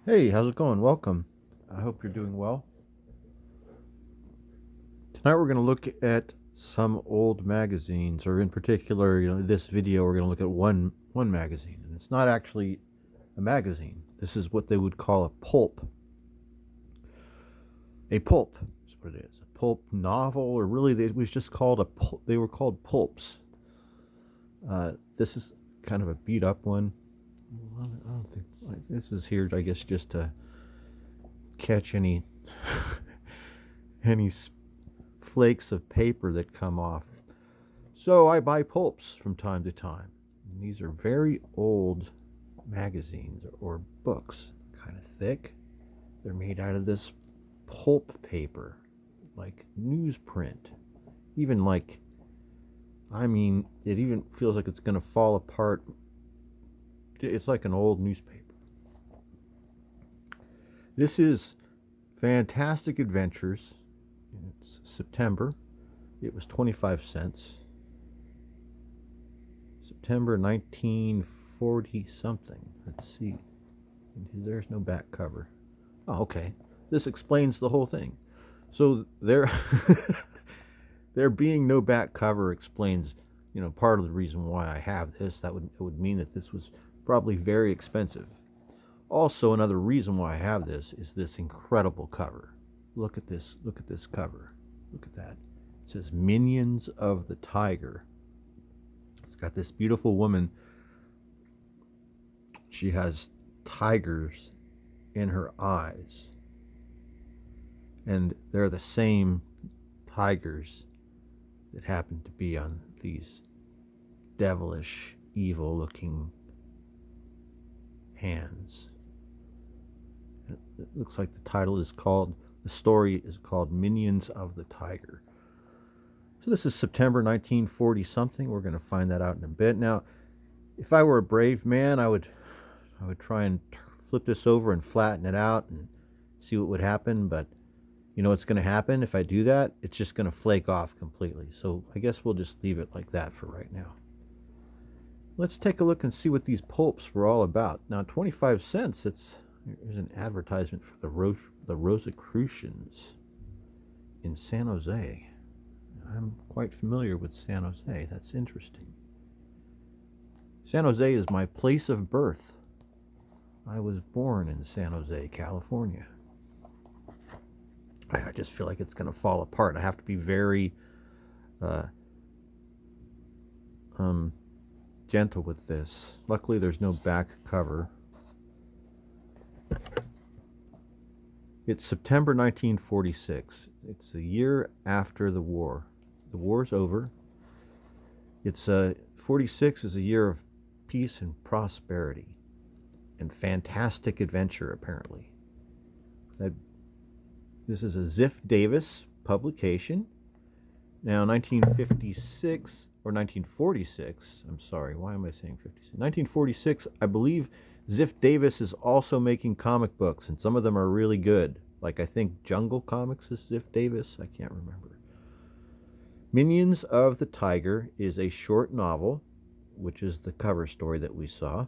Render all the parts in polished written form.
Hey, how's it going? Welcome. I hope you're doing well. Tonight we're going to look at some old magazines, or in particular, this video we're going to look at one magazine, and it's not actually a magazine. This is what they would call a pulp. A pulp is what it is. A pulp novel, or really, it was just called a pulp. They were called pulps. This is kind of a beat up one. I don't think this is here. I guess just to catch any flakes of paper that come off. So I buy pulps from time to time. And these are very old magazines or books, kind of thick. They're made out of this pulp paper, like newsprint. Even like, it even feels like it's going to fall apart. It's like an old newspaper. This is Fantastic Adventures. It's September. It was 25 cents. September 1940 something. Let's see. There's no back cover. Oh, okay. This explains the whole thing. So there being no back cover explains, part of the reason why I have this. It would mean that this was probably very expensive. Also, another reason why I have this is this incredible cover. Look at this. Look at this cover. Look at that. It says Minions of the Tiger. It's got this beautiful woman. She has tigers in her eyes. And they're the same tigers that happen to be on these devilish, evil looking hands. It looks like the story is called Minions of the Tiger. So this is September 1940 something. We're going to find that out in a bit. Now, if I were a brave man, I would try and flip this over and flatten it out and see what would happen. But you know what's going to happen if I do that? It's just going to flake off completely. So I guess we'll just leave it like that for right now. Let's take a look and see what these pulps were all about. Now, 25 cents, there's an advertisement for the Rosicrucians in San Jose. I'm quite familiar with San Jose. That's interesting. San Jose is my place of birth. I was born in San Jose, California. I just feel like it's going to fall apart. I have to be very gentle with this. Luckily, there's no back cover. It's September 1946. It's a year after the war. The war's over. It's 46 is a year of peace and prosperity and fantastic adventure, apparently. This is a Ziff Davis publication. Now, 1956 or 1946, I'm sorry, why am I saying 56? 1946, I believe Ziff Davis is also making comic books, and some of them are really good. Like, I think Jungle Comics is Ziff Davis. I can't remember. Minions of the Tiger is a short novel, which is the cover story that we saw,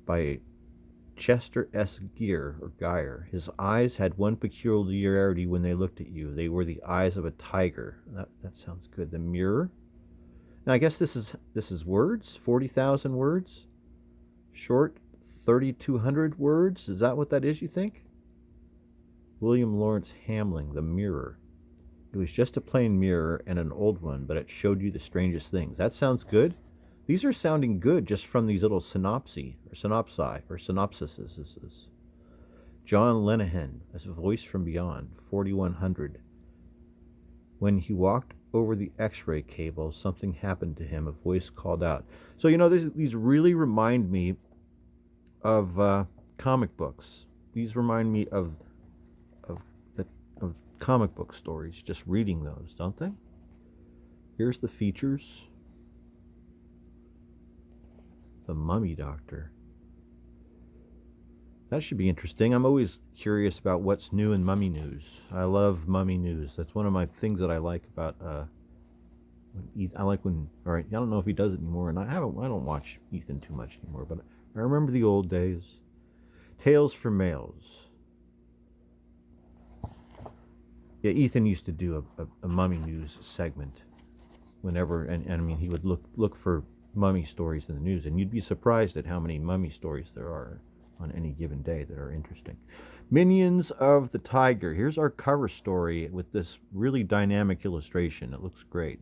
by Chester S. Geyer. His eyes had one peculiarity when they looked at you. They were the eyes of a tiger. That sounds good. The Mirror. Now, I guess this is words, 40,000 words. Short, 3,200 words. Is that what that is, you think? William Lawrence Hamling, The Mirror. It was just a plain mirror and an old one, but it showed you the strangest things. That sounds good. These are sounding good just from these little synopsises. John Lenihan, as a voice from beyond, 4100. When he walked over the x-ray cable, something happened to him. A voice called out. So, these really remind me of comic books. These remind me of comic book stories, just reading those, don't they? Here's the features. The Mummy Doctor. That should be interesting. I'm always curious about what's new in mummy news. I love mummy news. That's one of my things that I like about all right, I don't know if he does it anymore, and I don't watch Ethan too much anymore, but I remember the old days. Tales for Males. Yeah, Ethan used to do a mummy news segment whenever, and I mean, he would look for mummy stories in the news, and you'd be surprised at how many mummy stories there are on any given day that are interesting. Minions of the Tiger. Here's our cover story with this really dynamic illustration. It looks great.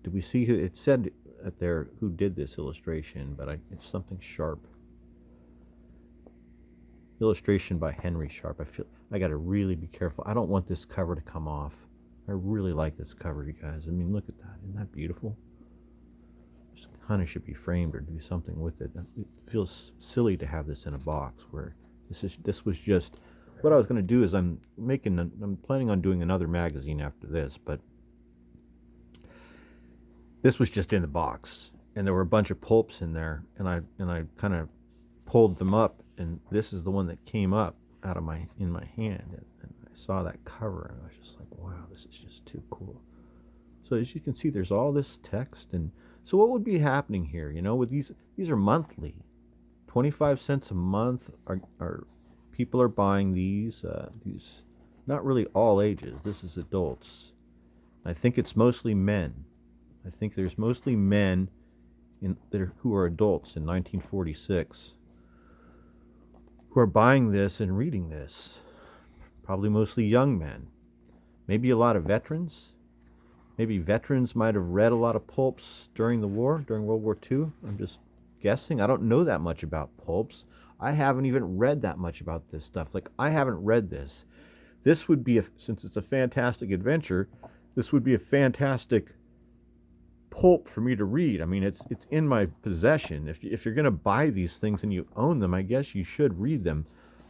Did we see who it said at there who did this illustration? But it's something Sharp. Illustration by Henry Sharp. I feel I got to really be careful. I don't want this cover to come off. I really like this cover, you guys. I mean, look at that. Isn't that beautiful? Just kind of should be framed or do something with it. It feels silly to have this in a box where this was just what I was going to do. Is I'm planning on doing another magazine after this, but this was just in the box, and there were a bunch of pulps in there, and I kind of pulled them up, and this is the one that came up out of in my hand, and I saw that cover, and I was just like, wow, this is just too cool. So as you can see, there's all this text, and so what would be happening here? You know, with these are monthly, 25 cents a month. Are people are buying these? These, not really all ages. This is adults. I think it's mostly men. I think there's mostly men who are adults in 1946 who are buying this and reading this. Probably mostly young men. Maybe a lot of veterans. Maybe veterans might have read a lot of pulps during the war, during World War II. I'm just guessing. I don't know that much about pulps. I haven't even read that much about this stuff. Like, I haven't read this. This would be, since it's a fantastic adventure, this would be a fantastic pulp for me to read. I mean, it's in my possession. If you're going to buy these things and you own them, I guess you should read them.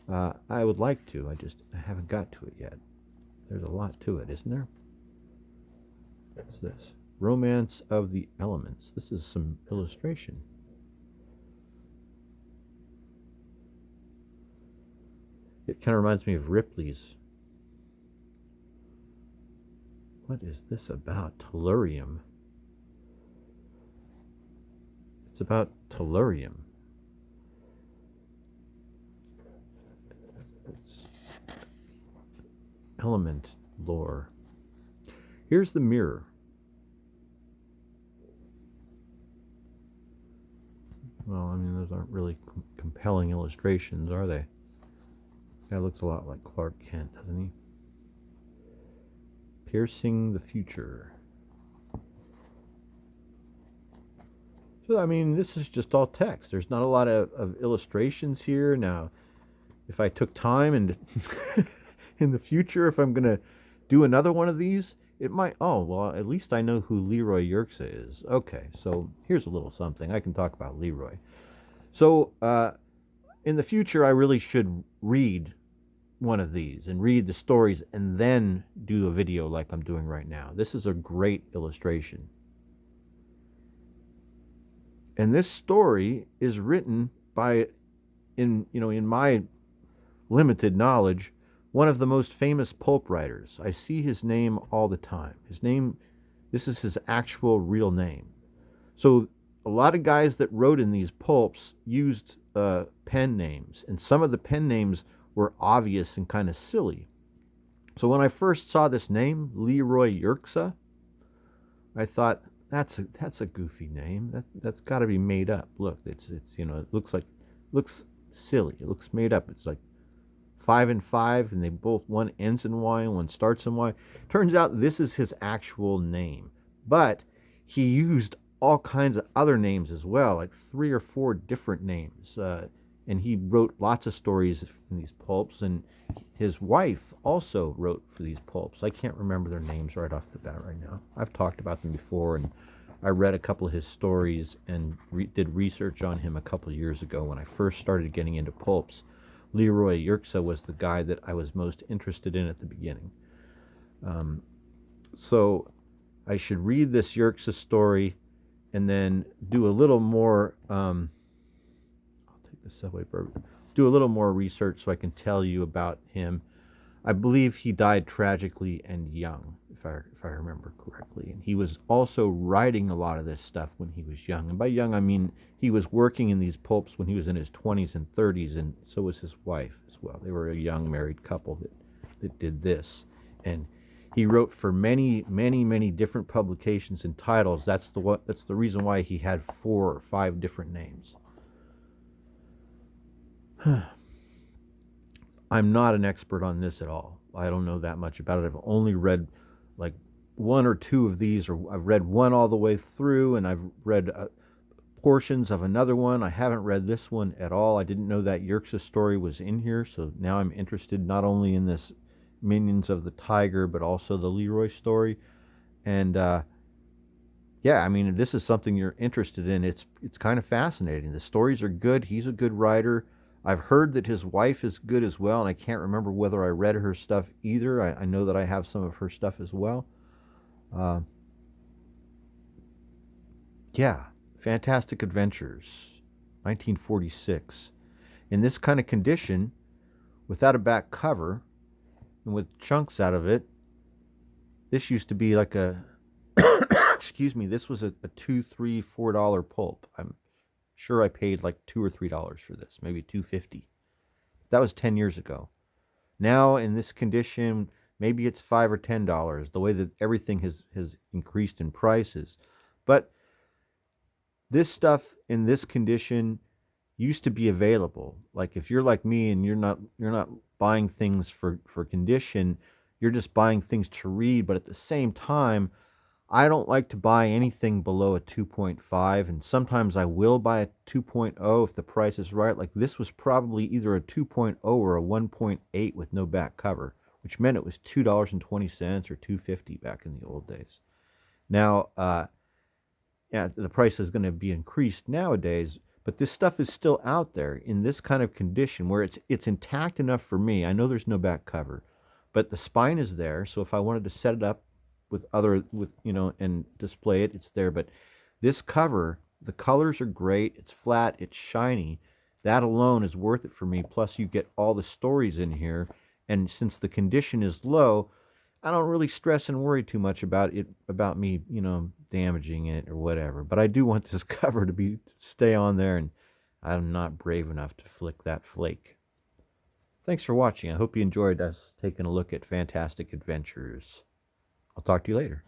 I would like to. I haven't got to it yet. There's a lot to it, isn't there? What's this? Romance of the Elements. This is some illustration. It kind of reminds me of Ripley's. What is this about? Tellurium. It's about tellurium. It's element lore. Here's the mirror. Well, I mean, those aren't really compelling illustrations, are they? This guy looks a lot like Clark Kent, doesn't he? Piercing the Future. So, I mean, this is just all text. There's not a lot of illustrations here. Now, if I took time and in the future, if I'm going to do another one of these, it might, oh, well, at least I know who Leroy Yerxa is. Okay, so here's a little something. I can talk about Leroy. So, in the future, I really should read one of these and read the stories and then do a video like I'm doing right now. This is a great illustration. And this story is written by, in my limited knowledge, one of the most famous pulp writers. I see his name all the time. This is his actual real name. So a lot of guys that wrote in these pulps used pen names, and some of the pen names were obvious and kind of silly. So when I first saw this name, Leroy Yerxa, I thought, that's a goofy name. That's got to be made up. Look, it's it looks silly. It looks made up. It's like 5 and 5, and they both, one ends in Y and one starts in Y. Turns out this is his actual name, but he used all kinds of other names as well, like 3 or 4 different names. And he wrote lots of stories in these pulps, and his wife also wrote for these pulps. I can't remember their names right off the bat right now. I've talked about them before, and I read a couple of his stories and did research on him a couple of years ago when I first started getting into pulps. Leroy Yerxa was the guy that I was most interested in at the beginning. So I should read this Yerxa story and then do a little more... the subway burger. Do a little more research so I can tell you about him. I believe he died tragically and young, if I remember correctly. And he was also writing a lot of this stuff when he was young. And by young, I mean he was working in these pulps when he was in his 20s and 30s, and so was his wife as well. They were a young married couple that did this. And he wrote for many, many, many different publications and titles. That's the reason why he had 4 or 5 different names. I'm not an expert on this at all. I don't know that much about it. I've only read like 1 or 2 of these, or I've read one all the way through, and I've read portions of another one. I haven't read this one at all. I didn't know that Yerx's story was in here, so now I'm interested not only in this Minions of the Tiger, but also the Leroy story. And yeah, I mean, this is something you're interested in. It's kind of fascinating. The stories are good. He's a good writer. I've heard that his wife is good as well, and I can't remember whether I read her stuff either. I know that I have some of her stuff as well. Yeah, Fantastic Adventures, 1946. In this kind of condition, without a back cover, and with chunks out of it, this used to be like a, excuse me, this was a $2, $3, $4 pulp. I'm sure I paid like $2 or $3 for this, maybe $2.50. That was 10 years ago. Now in this condition, maybe it's $5 or $10. The way that everything has increased in prices, but this stuff in this condition used to be available. Like if you're like me and you're not buying things for condition, you're just buying things to read. But at the same time, I don't like to buy anything below a 2.5, and sometimes I will buy a 2.0 if the price is right. Like this was probably either a 2.0 or a 1.8 with no back cover, which meant it was $2.20 or $2.50 back in the old days. Now, yeah, the price is going to be increased nowadays, but this stuff is still out there in this kind of condition where it's intact enough for me. I know there's no back cover, but the spine is there. So if I wanted to set it up with and display it, it's there. But this cover, the colors are great. It's flat. It's shiny. That alone is worth it for me. Plus, you get all the stories in here. And since the condition is low, I don't really stress and worry too much about me, damaging it or whatever. But I do want this cover to stay on there, and I'm not brave enough to flick that flake. Thanks for watching. I hope you enjoyed us taking a look at Fantastic Adventures. I'll talk to you later.